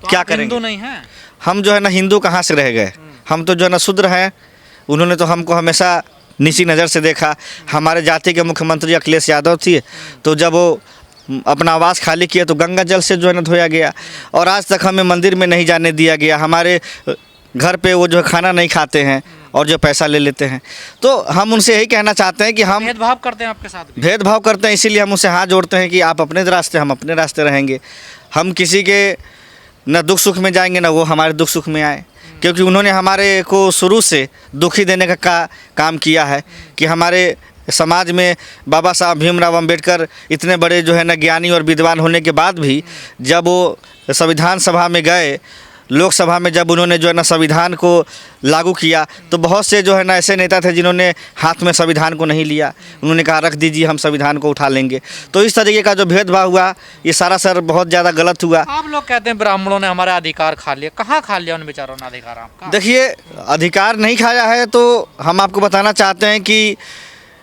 तो क्या आप करेंगे? हिंदू नहीं हैं? हम जो है ना हिंदू कहाँ से रह गए, हम तो जो है ना शूद्र हैं। उन्होंने तो हमको हमेशा नीची नज़र से देखा। हमारे जाति के मुख्यमंत्री अखिलेश यादव थे, तो जब वो अपना आवास खाली किया तो गंगा जल से जो है ना धोया गया, और आज तक हमें मंदिर में नहीं जाने दिया गया। हमारे घर पे वो जो है खाना नहीं खाते हैं और जो पैसा ले लेते हैं। तो हम उनसे यही कहना चाहते हैं कि हम भेदभाव करते हैं आपके साथ भी? भेदभाव करते हैं, इसीलिए हम उनसे हाथ जोड़ते हैं कि आप अपने रास्ते, हम अपने रास्ते रहेंगे। हम किसी के न दुख सुख में जाएंगे, ना वो हमारे दुख सुख में आए, क्योंकि उन्होंने हमारे को शुरू से दुखी देने का काम किया है। कि हमारे समाज में बाबा साहब भीमराव अंबेडकर इतने बड़े जो है ना ज्ञानी और विद्वान होने के बाद भी जब वो संविधान सभा में गए, लोकसभा में जब उन्होंने जो है ना संविधान को लागू किया, तो बहुत से जो है ना ऐसे नेता थे जिन्होंने हाथ में संविधान को नहीं लिया। उन्होंने कहा रख दीजिए, हम संविधान को उठा लेंगे। तो इस तरीके का जो भेदभाव हुआ, ये सारा सर बहुत ज़्यादा गलत हुआ। आप लोग कहते हैं ब्राह्मणों ने हमारा अधिकार खा लिया, कहाँ खा लिया उन बेचारों ने अधिकार आपका? देखिए, अधिकार नहीं खाया है तो हम आपको बताना चाहते हैं कि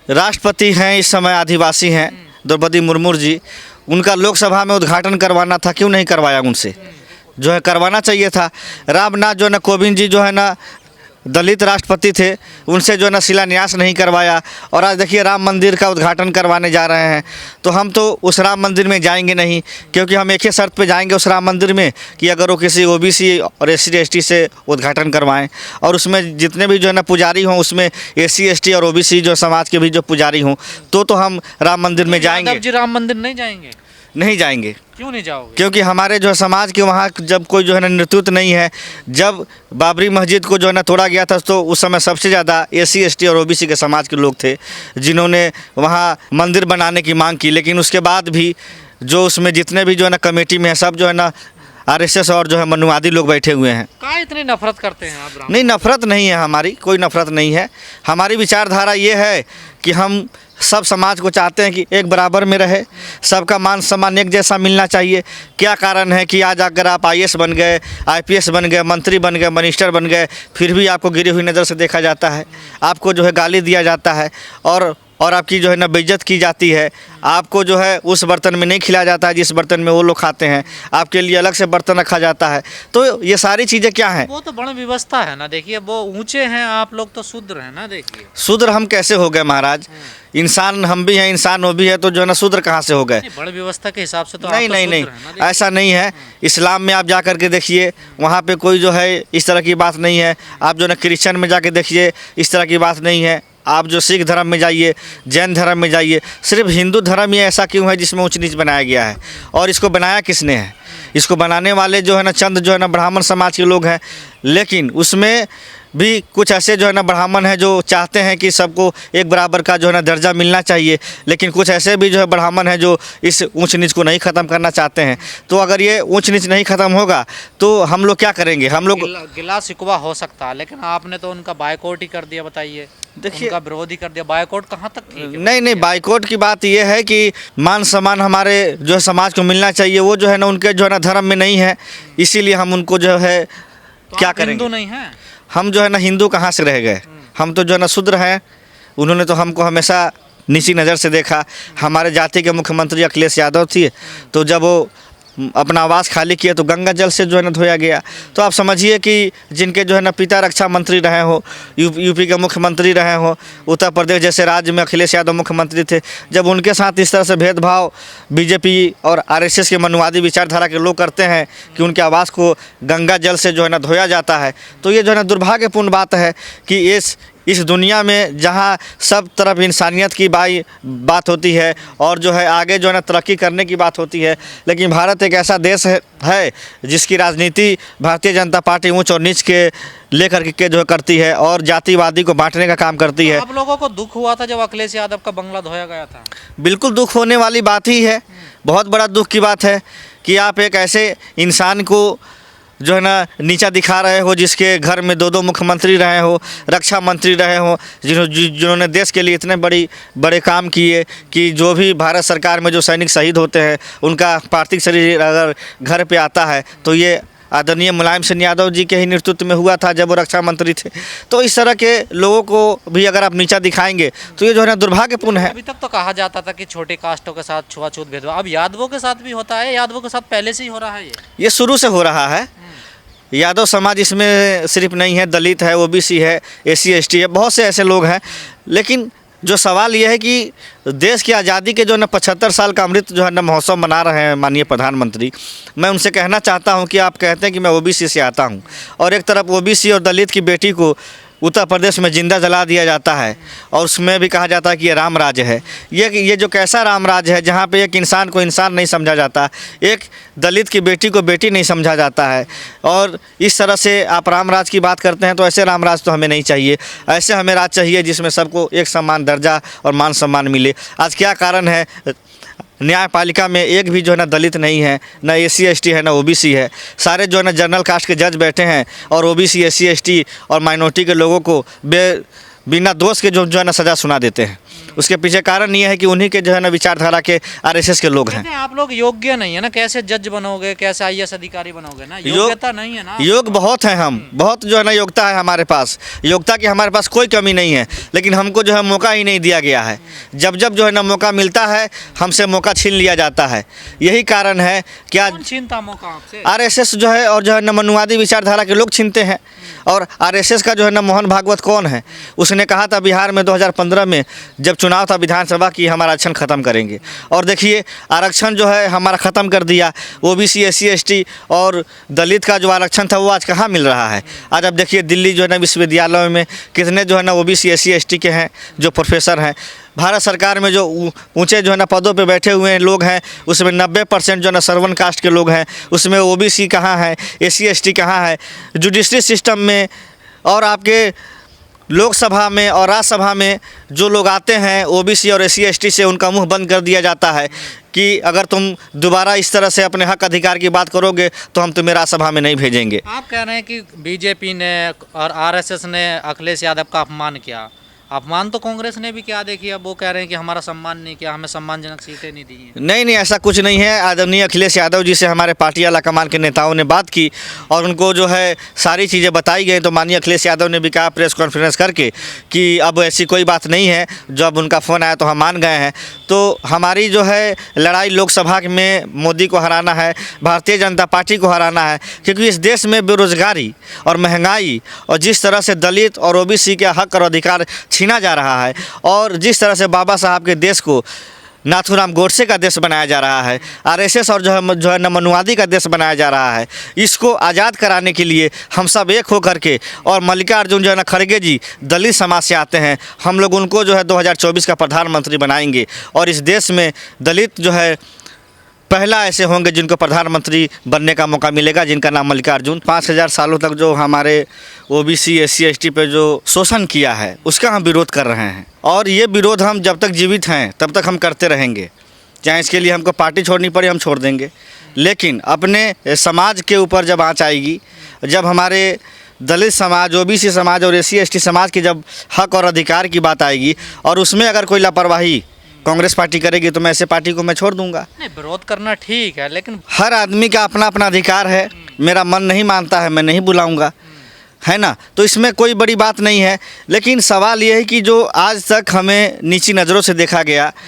राष्ट्रपति हैं इस समय, आदिवासी हैं द्रौपदी मुर्मू जी। उनका लोकसभा में उद्घाटन करवाना था, क्यों नहीं करवाया? उनसे जो है करवाना चाहिए था। रामनाथ जो है ना कोविंद जी जो है ना दलित राष्ट्रपति थे, उनसे जो है ना शिलान्यास नहीं करवाया। और आज देखिए राम मंदिर का उद्घाटन करवाने जा रहे हैं, तो हम तो उस राम मंदिर में जाएंगे नहीं, क्योंकि हम एक ही शर्त पे जाएंगे उस राम मंदिर में कि अगर वो किसी ओबीसी और SC ST से उद्घाटन करवाएं, और उसमें जितने भी जो है ना पुजारी हों, उसमें SC ST और OBC जो समाज के भी जो पुजारी हों, तो हम राम मंदिर में जाएंगे। यादव जी राम मंदिर नहीं जाएंगे? नहीं जाएंगे। क्यों नहीं जाओगे? क्योंकि हमारे जो है समाज के वहाँ जब कोई जो है ना नेतृत्व नहीं है। जब बाबरी मस्जिद को जो है ना तोड़ा गया था, तो उस समय सबसे ज़्यादा SC ST और OBC के समाज के लोग थे जिन्होंने वहाँ मंदिर बनाने की मांग की। लेकिन उसके बाद भी जो उसमें जितने भी जो है ना कमेटी में है, सब जो है ना RSS और जो है मनुवादी लोग बैठे हुए हैं। क्या इतनी नफरत करते हैं आप? नहीं, नफरत नहीं है, हमारी कोई नफरत नहीं है। हमारी विचारधारा ये है कि हम सब समाज को चाहते हैं कि एक बराबर में रहे, सबका मान सम्मान एक जैसा मिलना चाहिए। क्या कारण है कि आज अगर आप IAS बन गए, IPS बन गए, मंत्री बन गए, मिनिस्टर बन गए, फिर भी आपको गिरी हुई नज़र से देखा जाता है, आपको जो है गाली दिया जाता है, और आपकी जो है ना बेइज्जत की जाती है। आपको जो है उस बर्तन में नहीं खिलाया जाता है जिस बर्तन में वो लोग खाते हैं, आपके लिए अलग से बर्तन रखा जाता है। तो ये सारी चीज़ें क्या हैं? वो तो बड़ी व्यवस्था है ना। देखिए वो ऊंचे हैं, आप लोग तो शूद्र हैं ना। देखिए शूद्र हम कैसे हो गए महाराज? इंसान हम भी हैं, इंसान वो भी है, तो जो है ना शूद्र कहाँ से हो गए? बड़ी व्यवस्था के हिसाब से तो नहीं आप तो नहीं नहीं, शूद्र हैं ना। ऐसा नहीं है। इस्लाम में आप जा कर के देखिए, वहाँ पे कोई जो है इस तरह की बात नहीं है। आप जो है ना क्रिश्चियन में जाके देखिए, इस तरह की बात नहीं है। आप जो सिख धर्म में जाइए, जैन धर्म में जाइए, सिर्फ हिंदू धर्म ही ऐसा क्यों है जिसमें ऊंच नीच बनाया गया है? और इसको बनाया किसने है? इसको बनाने वाले जो है ना चंद जो है ना ब्राह्मण समाज के लोग हैं। लेकिन उसमें भी कुछ ऐसे जो है ना ब्राह्मण हैं जो चाहते हैं कि सबको एक बराबर का जो है ना दर्जा मिलना चाहिए। लेकिन कुछ ऐसे भी जो है ब्राह्मण हैं जो इस ऊंच नीच को नहीं ख़त्म करना चाहते हैं। तो अगर ये ऊंच नीच नहीं ख़त्म होगा तो हम लोग क्या करेंगे? हम लोग गिला शिकवा हो सकता है, लेकिन आपने तो उनका बायकॉट ही कर दिया। बताइए, देखिए, उनका विरोध ही कर दिया। बायकॉट कहाँ तक ठीक है? नहीं, बाइकआउट की बात ये है कि मान सम्मान हमारे जो है समाज को मिलना चाहिए, वो जो है ना उनके जो है ना धर्म में नहीं है। इसीलिए हम उनको जो है तो क्या आप करेंगे? हिंदू नहीं हैं? हम जो है ना हिंदू कहाँ से रह गए, हम तो जो है ना शूद्र हैं। उन्होंने तो हमको हमेशा नीची नज़र से देखा। हमारे जाति के मुख्यमंत्री अखिलेश यादव थे, तो जब वो अपना आवास खाली किया तो गंगा जल से जो है ना धोया गया। तो आप समझिए कि जिनके जो है ना पिता रक्षा मंत्री रहे हो, यूपी के मुख्यमंत्री रहे हो, उत्तर प्रदेश जैसे राज्य में अखिलेश यादव मुख्यमंत्री थे, जब उनके साथ इस तरह से भेदभाव BJP और RSS के मनुवादी विचारधारा के लोग करते हैं कि उनके आवास को गंगा जल से जो है ना धोया जाता है, तो ये जो है ना दुर्भाग्यपूर्ण बात है कि इस दुनिया में जहाँ सब तरफ इंसानियत की बात होती है और जो है आगे जो है ना तरक्की करने की बात होती है, लेकिन भारत एक ऐसा देश है जिसकी राजनीति भारतीय जनता पार्टी ऊंच और नीच के लेकर के जो है करती है और जातिवादी को बांटने का काम करती है। आप लोगों को दुख हुआ था जब अखिलेश यादव का बंगला धोया गया था? बिल्कुल दुख होने वाली बात ही है, बहुत बड़ा दुख की बात है कि आप एक ऐसे इंसान को जो है ना नीचा दिखा रहे हो, जिसके घर में 2 मुख्यमंत्री रहे हो, रक्षा मंत्री रहे हो, जिन्होंने देश के लिए इतने बड़े काम किए कि जो भी भारत सरकार में जो सैनिक शहीद होते हैं उनका पार्थिव शरीर अगर घर पे आता है तो ये आदरणीय मुलायम सिंह यादव जी के ही नेतृत्व में हुआ था जब वो रक्षा मंत्री थे। तो इस तरह के लोगों को भी अगर आप नीचा दिखाएंगे तो ये जो है ना दुर्भाग्यपूर्ण है। अभी तक तो कहा जाता था कि छोटे कास्टों के साथ छुआछूत भेदभाव, अब यादवों के साथ भी होता है, यादवों के साथ पहले से ही हो रहा है ये शुरू से हो रहा है। यादव समाज इसमें सिर्फ नहीं है, दलित है, ओबीसी है, एससी एसटी है, बहुत से ऐसे लोग हैं। लेकिन जो सवाल ये है कि देश की आज़ादी के जो है ना 75 साल का अमृत जो है ना महोत्सव मना रहे हैं माननीय प्रधानमंत्री, मैं उनसे कहना चाहता हूं कि आप कहते हैं कि मैं ओबीसी से आता हूं और एक तरफ ओबीसी और दलित की बेटी को उत्तर प्रदेश में जिंदा जला दिया जाता है और उसमें भी कहा जाता है कि ये राम राज्य है। ये जो कैसा राम राज्य है जहाँ पे एक इंसान को इंसान नहीं समझा जाता, एक दलित की बेटी को बेटी नहीं समझा जाता है, और इस तरह से आप राम राज की बात करते हैं तो ऐसे राम राज तो हमें नहीं चाहिए। ऐसे हमें राज चाहिए जिसमें सबको एक समान दर्जा और मान सम्मान मिले। आज क्या कारण है, न्यायपालिका में एक भी जो है ना दलित नहीं है, ना एससी एसटी है, ना ओबीसी है। सारे जो है ना जनरल कास्ट के जज बैठे हैं और ओबीसी एससी एसटी और माइनॉरिटी के लोगों को बिना दोष के जो है ना सज़ा सुना देते हैं। उसके पीछे कारण ये है कि उन्हीं के जो है ना विचारधारा के आरएसएस के लोग हैं। आप लोग योग्य नहीं है ना, कैसे जज बनोगे, कैसे आईएएस अधिकारी बनोगे ना, योग्यता नहीं है ना। योग बहुत है, हम बहुत जो है ना योग्यता है हमारे पास, योग्यता की हमारे पास कोई कमी नहीं है, लेकिन हमको जो है मौका ही नहीं दिया गया है। जब जब जो है ना मौका मिलता है हमसे मौका छीन लिया जाता है। यही कारण है कि आज छीनता मौका आपसे आरएसएस जो है और जो है ना मनुवादी विचारधारा के लोग छीनते हैं। और आरएसएस का जो है ना मोहन भागवत कौन है, उसने कहा था बिहार में 2015 में जब चुनाव था विधानसभा की, हमारा आरक्षण ख़त्म करेंगे, और देखिए आरक्षण जो है हमारा ख़त्म कर दिया। ओबीसी एससी एसटी और दलित का जो आरक्षण था वो आज कहाँ मिल रहा है। आज आप देखिए दिल्ली जो है ना विश्वविद्यालयों में कितने जो है ना ओबीसी एससी एसटी के हैं जो प्रोफेसर हैं। भारत सरकार में जो ऊंचे जो है ना पदों पे बैठे हुए लोग हैं उसमें 90% जो है ना सर्वन कास्ट के लोग हैं, उसमें ओबीसी कहाँ है, एससी एसटी कहाँ है। जुडिशरी सिस्टम में और आपके लोकसभा में और राज्यसभा में जो लोग आते हैं ओबीसी और एससी एसटी से, उनका मुंह बंद कर दिया जाता है कि अगर तुम दोबारा इस तरह से अपने हक अधिकार की बात करोगे तो हम तुम्हें राज्यसभा में नहीं भेजेंगे। आप कह रहे हैं कि बीजेपी ने और आरएसएस ने अखिलेश यादव का अपमान किया। अपमान तो कांग्रेस ने भी किया, देखिए अब वो कह रहे हैं कि हमारा सम्मान नहीं किया, हमें सम्मानजनक सीटें नहीं दी हैं। नहीं, ऐसा कुछ नहीं है। आदरणीय अखिलेश यादव जी से हमारे पार्टी आला कमान के नेताओं ने बात की और उनको जो है सारी चीज़ें बताई गई। तो माननीय अखिलेश यादव ने भी कहा प्रेस कॉन्फ्रेंस करके कि अब ऐसी कोई बात नहीं है। जब उनका फ़ोन आया तो हम मान गए हैं। तो हमारी जो है लड़ाई लोकसभा में मोदी को हराना है, भारतीय जनता पार्टी को हराना है, क्योंकि इस देश में बेरोजगारी और महंगाई और जिस तरह से दलित और ओबीसी के हक और अधिकार छीना जा रहा है और जिस तरह से बाबा साहब के देश को नाथूराम गोडसे का देश बनाया जा रहा है, आरएसएस और जो है न मनुवादी का देश बनाया जा रहा है, इसको आज़ाद कराने के लिए हम सब एक होकर के, और मल्लिकार्जुन जो है ना खड़गे जी दलित समाज से आते हैं, हम लोग उनको जो है 2024 का प्रधानमंत्री बनाएंगे और इस देश में दलित जो है पहला ऐसे होंगे जिनको प्रधानमंत्री बनने का मौका मिलेगा, जिनका नाम मल्लिकार्जुन। 5000 सालों तक जो हमारे ओबीसी एससी एसटी पे जो शोषण किया है उसका हम विरोध कर रहे हैं और ये विरोध हम जब तक जीवित हैं तब तक हम करते रहेंगे। चाहे इसके लिए हमको पार्टी छोड़नी पड़े हम छोड़ देंगे, लेकिन अपने समाज के ऊपर जब आँच आएगी, जब हमारे दलित समाज, ओबीसी समाज और एससी एसटी समाज की जब हक और अधिकार की बात आएगी और उसमें अगर कोई लापरवाही कांग्रेस पार्टी करेगी तो मैं ऐसे पार्टी को मैं छोड़ दूंगा। नहीं, विरोध करना ठीक है, लेकिन हर आदमी का अपना अपना अधिकार है। मेरा मन नहीं मानता है मैं नहीं बुलाऊंगा, है ना, तो इसमें कोई बड़ी बात नहीं है। लेकिन सवाल ये है कि जो आज तक हमें नीची नज़रों से देखा गया,